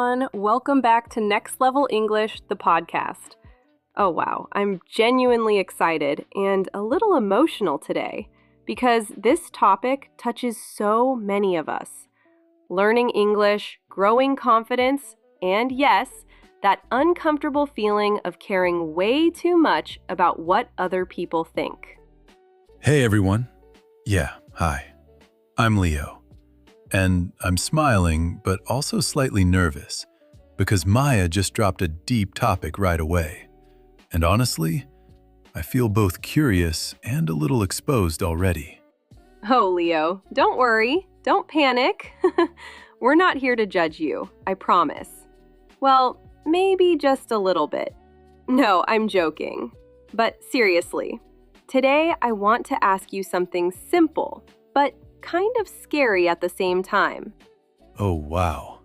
everyone. Welcome back to Next Level English, the podcast. Oh wow, I'm genuinely excited and a little emotional today because this topic touches so many of us. Learning English, growing confidence, and yes, that uncomfortable feeling of caring way too much about what other people think. Hey everyone. Hi. I'm Leo. And I'm smiling, but also slightly nervous, because Maya just dropped a deep topic right away. And honestly, I feel both curious and a little exposed already. Oh, Leo, don't worry. Don't panic. We're not here to judge you, I promise. Well, maybe just a little bit. No, I'm joking. But seriously, today I want to ask you something simple, but kind of scary at the same time. Oh, wow.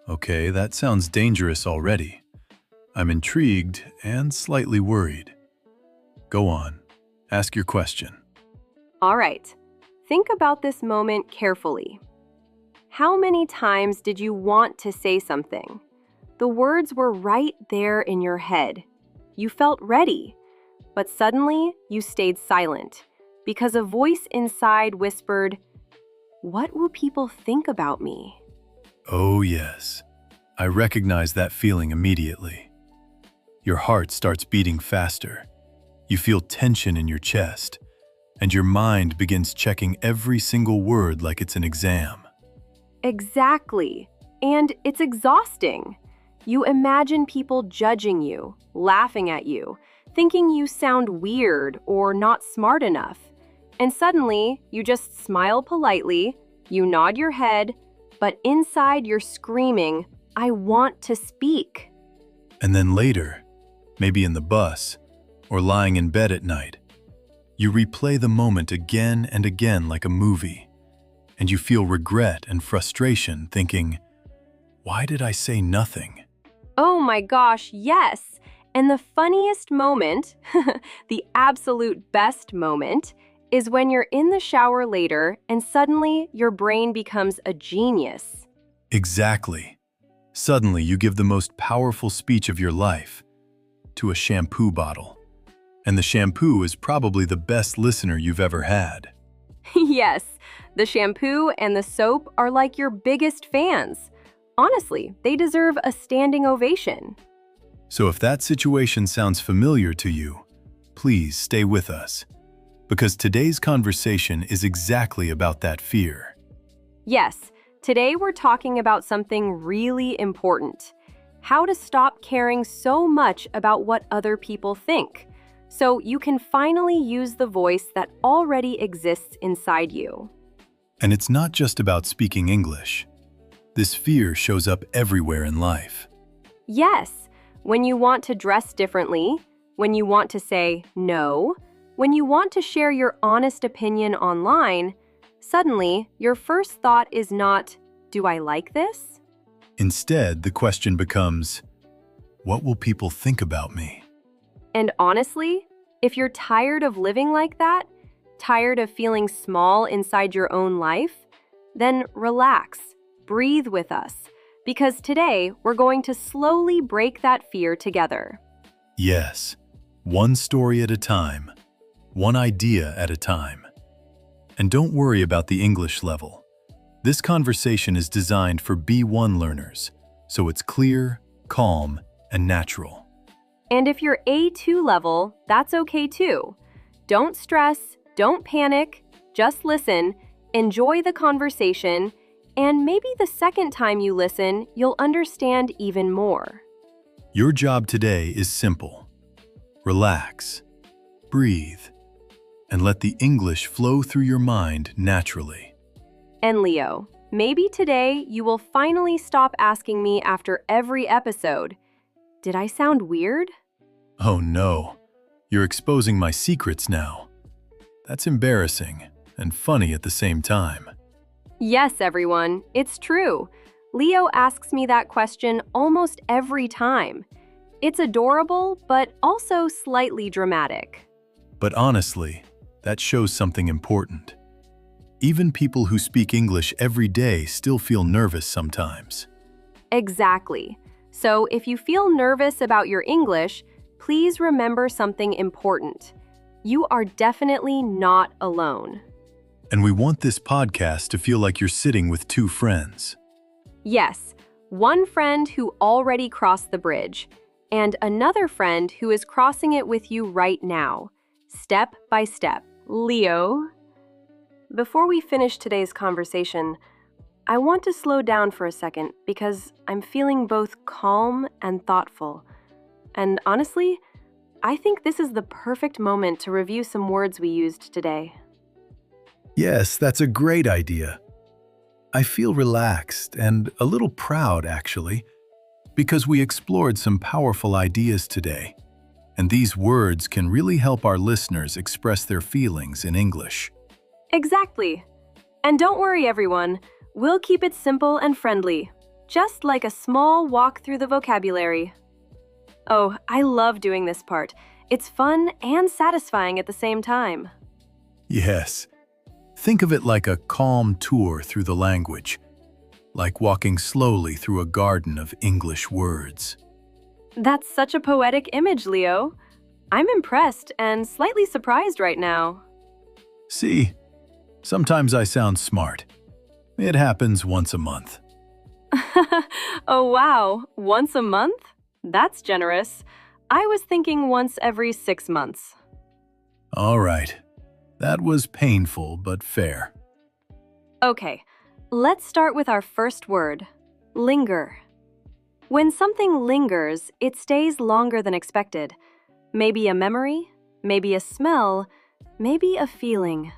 Okay, that sounds dangerous already. I'm intrigued and slightly worried. Go on. Ask your question. All right, think about this moment carefully. How many times did you want to say something? The words were right there in your head. You felt ready, but suddenly you stayed silent because a voice inside whispered, "What will people think about me?" Oh, yes. I recognize that feeling immediately. Your heart starts beating faster. You feel tension in your chest, and your mind begins checking every single word like it's an exam. Exactly. And it's exhausting. You imagine people judging you, laughing at you, thinking you sound weird or not smart enough. And suddenly, you just smile politely, you nod your head, but inside you're screaming, "I want to speak." And then later, maybe in the bus or lying in bed at night, you replay the moment again and again like a movie, and you feel regret and frustration thinking, why did I say nothing? Oh my gosh, yes! And the funniest moment, the absolute best moment, is when you're in the shower later and suddenly your brain becomes a genius. Exactly. Suddenly you give the most powerful speech of your life to a shampoo bottle. And the shampoo is probably the best listener you've ever had. Yes, the shampoo and the soap are like your biggest fans. Honestly, they deserve a standing ovation. So if that situation sounds familiar to you, please stay with us, because today's conversation is exactly about that fear. Yes, today we're talking about something really important: how to stop caring so much about what other people think, so you can finally use the voice that already exists inside you. And it's not just about speaking English. This fear shows up everywhere in life. Yes, when you want to dress differently, when you want to say no, when you want to share your honest opinion online, suddenly your first thought is not, "Do I like this?" Instead, the question becomes, what will people think about me? And honestly, if you're tired of living like that, tired of feeling small inside your own life, then relax, breathe with us, because today we're going to slowly break that fear together. Yes, one story at a time, one idea at a time. And don't worry about the English level. This conversation is designed for B1 learners, so it's clear, calm, and natural. And if you're A2 level, that's okay too. Don't stress, don't panic, just listen, enjoy the conversation, and maybe the second time you listen, you'll understand even more. Your job today is simple. Relax, breathe, and let the English flow through your mind naturally. And Leo, maybe today you will finally stop asking me after every episode, "Did I sound weird?" Oh no, you're exposing my secrets now. That's embarrassing and funny at the same time. Yes, everyone, it's true. Leo asks me that question almost every time. It's adorable, but also slightly dramatic. But honestly, that shows something important. Even people who speak English every day still feel nervous sometimes. Exactly. So if you feel nervous about your English, please remember something important. You are definitely not alone. And we want this podcast to feel like you're sitting with two friends. Yes, one friend who already crossed the bridge, and another friend who is crossing it with you right now, step by step. Leo, before we finish today's conversation, I want to slow down for a second because I'm feeling both calm and thoughtful. And honestly, I think this is the perfect moment to review some words we used today. Yes, that's a great idea. I feel relaxed and a little proud, actually, because we explored some powerful ideas today, and these words can really help our listeners express their feelings in English. Exactly. And don't worry, everyone. We'll keep it simple and friendly, just like a small walk through the vocabulary. Oh, I love doing this part. It's fun and satisfying at the same time. Yes, think of it like a calm tour through the language, like walking slowly through a garden of English words. That's such a poetic image, Leo. I'm impressed and slightly surprised right now. See, sometimes I sound smart. It happens once a month. Oh, wow. Once a month? That's generous. I was thinking once every 6 months. All right, that was painful but fair. Okay, let's start with our first word, linger. When something lingers, it stays longer than expected. Maybe a memory, maybe a smell, maybe a feeling.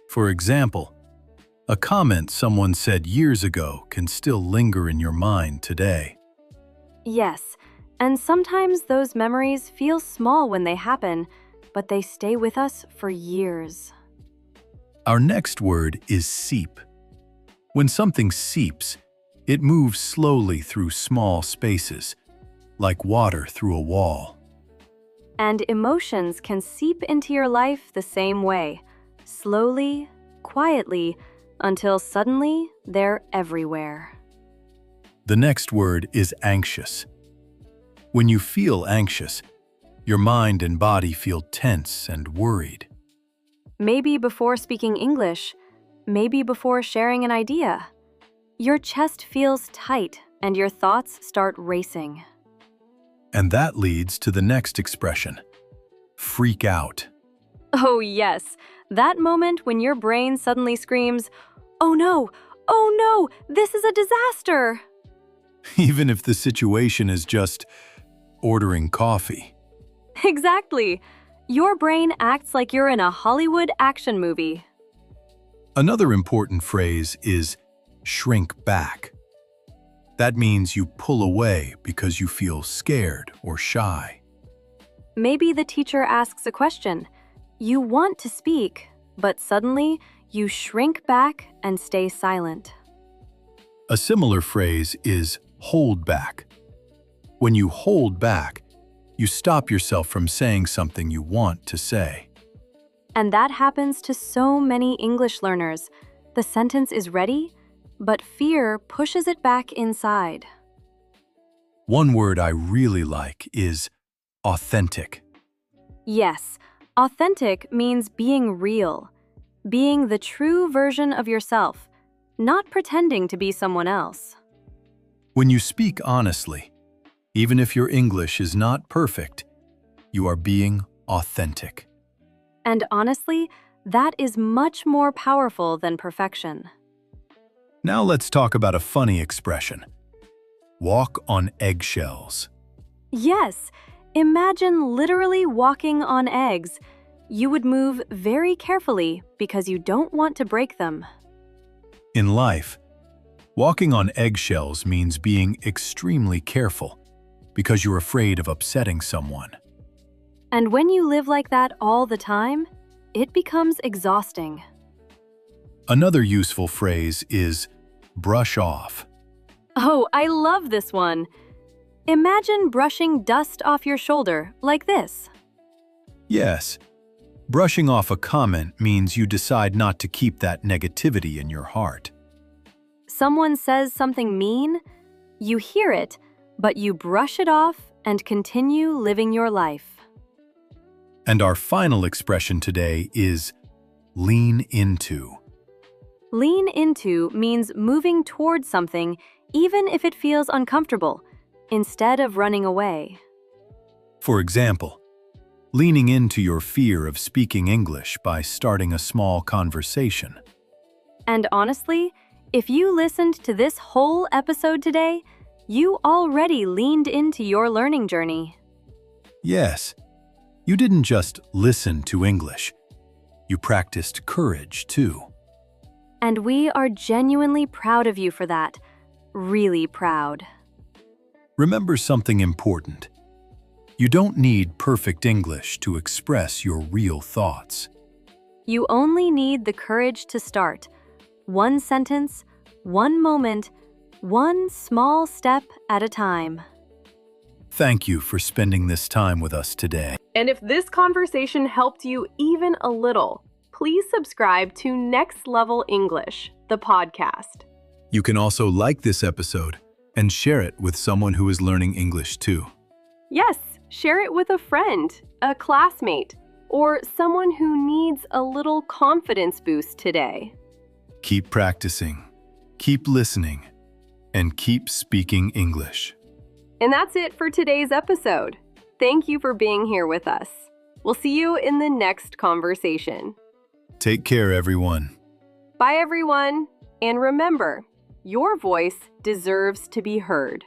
For example, a comment someone said years ago can still linger in your mind today. Yes, and sometimes those memories feel small when they happen, but they stay with us for years. Our next word is seep. When something seeps, it moves slowly through small spaces, like water through a wall. And emotions can seep into your life the same way, slowly, quietly, until suddenly they're everywhere. The next word is anxious. When you feel anxious, your mind and body feel tense and worried. Maybe before speaking English, maybe before sharing an idea. Your chest feels tight and your thoughts start racing. And that leads to the next expression, freak out. Oh yes, that moment when your brain suddenly screams, "Oh no, oh no, this is a disaster!" Even if the situation is just ordering coffee. Exactly. Your brain acts like you're in a Hollywood action movie. Another important phrase is shrink back. That means you pull away because you feel scared or shy. Maybe the teacher asks a question. You want to speak, but suddenly you shrink back and stay silent. A similar phrase is hold back. When you hold back, you stop yourself from saying something you want to say. And that happens to so many English learners. The sentence is ready, but fear pushes it back inside. One word I really like is authentic. Yes, authentic means being real, being the true version of yourself, not pretending to be someone else. When you speak honestly, even if your English is not perfect, you are being authentic. And honestly, that is much more powerful than perfection. Now let's talk about a funny expression. Walk on eggshells. Yes, imagine literally walking on eggs. You would move very carefully because you don't want to break them. In life, walking on eggshells means being extremely careful because you're afraid of upsetting someone. And when you live like that all the time, it becomes exhausting. Another useful phrase is brush off. Oh, I love this one. Imagine brushing dust off your shoulder like this. Yes, brushing off a comment means you decide not to keep that negativity in your heart. Someone says something mean, You hear it, but you brush it off and continue living your life. And our final expression today is lean into. Lean into means moving towards something even if it feels uncomfortable, instead of running away. For example, leaning into your fear of speaking English by starting a small conversation. And honestly, if you listened to this whole episode today, you already leaned into your learning journey. Yes, you didn't just listen to English. You practiced courage, too. And we are genuinely proud of you for that. Really proud. Remember something important. You don't need perfect English to express your real thoughts. You only need the courage to start. One sentence, one moment, one small step at a time. Thank you for spending this time with us today. And if this conversation helped you even a little, please subscribe to Next Level English, the podcast. You can also like this episode and share it with someone who is learning English too. Yes, share it with a friend, a classmate, or someone who needs a little confidence boost today. Keep practicing, keep listening, and keep speaking English. And that's it for today's episode. Thank you for being here with us. We'll see you in the next conversation. Take care, everyone. Bye, everyone. And remember, your voice deserves to be heard.